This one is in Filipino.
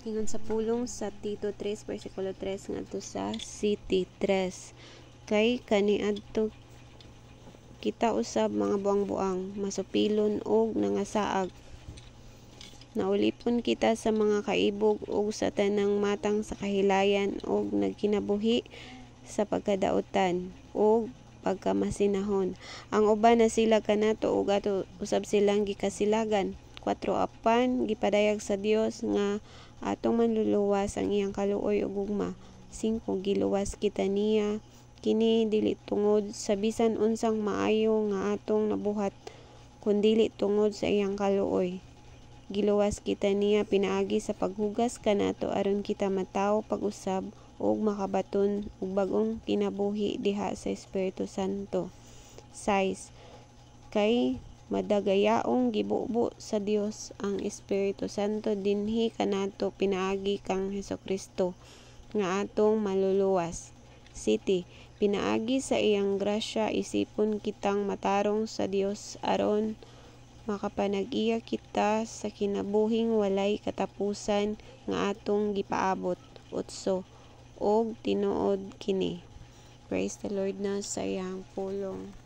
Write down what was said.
Ingon sa pulong sa Tito 3 versikulo 3 ngadto sa City 3. Kay kaniadto kita usab mga buang-buang, masupilon og nangasaag. Naulipon kita sa mga kaibog ug sa tanang matang sa kahilayan og nagkinabuhi sa pagkadaotan ug pagkamasinahon. Ang uban na sila kanato ug ato usab silang gikasilagan. 4 Apan gipadayag sa Dios nga atong manluluwas ang iyang kaluoy ug gugma. 5 Giluwas kita niya kini dili tungod sa bisan unsang maayo nga atong nabuhat kundili tungod sa iyang kaluoy. Giluwas kita niya pinaagi sa paghugas kanato aron kita matawo pag-usab ug makabaton og bag-ong kinabuhi diha sa Espiritu Santo. 6 Kay madagayaong gibubo sa Dios ang Espiritu Santo dinhi kanato pinaagi kang Hesukristo nga atong maluluwas. 7 Pinaagi sa iyang grasya isipon kitang matarong sa Dios aron makapanag-iya kita sa kinabuhing walay katapusan nga atong gipaabot. 8 Og tinuod kini. Praise the Lord na sa iyang pulong.